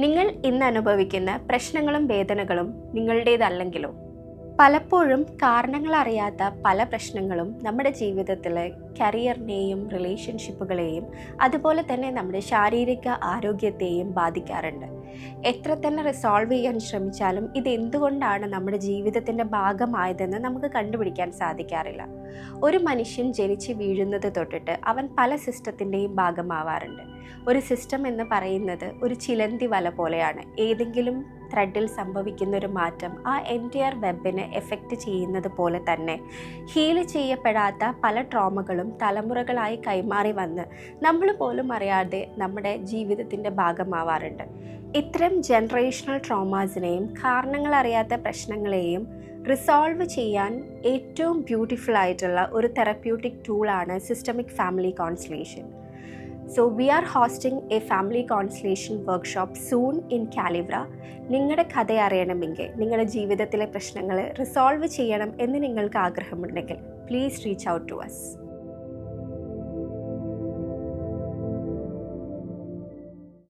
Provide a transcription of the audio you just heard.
നിങ്ങൾ ഇന്ന് അനുഭവിക്കുന്ന പ്രശ്നങ്ങളും വേദനകളും നിങ്ങളുടേതല്ലെങ്കിലോ? പലപ്പോഴും കാരണങ്ങളറിയാത്ത പല പ്രശ്നങ്ങളും നമ്മുടെ ജീവിതത്തിലെ കരിയറിനെയും റിലേഷൻഷിപ്പുകളെയും അതുപോലെ തന്നെ നമ്മുടെ ശാരീരിക ആരോഗ്യത്തെയും ബാധിക്കാറുണ്ട്. എത്ര തന്നെ റിസോൾവ് ചെയ്യാൻ ശ്രമിച്ചാലും ഇതെന്തുകൊണ്ടാണ് നമ്മുടെ ജീവിതത്തിൻ്റെ ഭാഗമായതെന്ന് നമുക്ക് കണ്ടുപിടിക്കാൻ സാധിക്കാറില്ല. ഒരു മനുഷ്യൻ ജനിച്ച് വീഴുന്നത് തൊട്ടിട്ട് അവൻ പല സിസ്റ്റത്തിൻ്റെയും ഭാഗമാവാറുണ്ട്. ഒരു സിസ്റ്റം എന്ന് പറയുന്നത് ഒരു ചിലന്തി വല പോലെയാണ്. ഏതെങ്കിലും ത്രെഡിൽ സംഭവിക്കുന്ന ഒരു മാറ്റം ആ എൻറ്റയർ വെബിനെ എഫക്റ്റ് ചെയ്യുന്നത് പോലെ തന്നെ ഹീൽ ചെയ്യപ്പെടാത്ത പല ട്രോമകളും തലമുറകളായി കൈമാറി വന്ന് നമ്മൾ പോലും അറിയാതെ നമ്മുടെ ജീവിതത്തിൻ്റെ ഭാഗമാവാറുണ്ട്. ഇത്തരം ജനറേഷണൽ ട്രോമാസിനെയും കാരണങ്ങളറിയാത്ത പ്രശ്നങ്ങളെയും റിസോൾവ് ചെയ്യാൻ ഏറ്റവും ബ്യൂട്ടിഫുൾ ആയിട്ടുള്ള ഒരു തെറപ്യൂട്ടിക് ടൂളാണ് systemic family consultation. So we are hosting a family constellation workshop soon in Calivra. നിങ്ങളുടെ കഥ അറിയണമെങ്കിൽ, നിങ്ങളുടെ ജീവിതത്തിലെ പ്രശ്നങ്ങൾ റിസോൾവ് ചെയ്യണം എന്ന് നിങ്ങൾക്ക് ആഗ്രഹമുണ്ടെങ്കിൽ please reach out to us.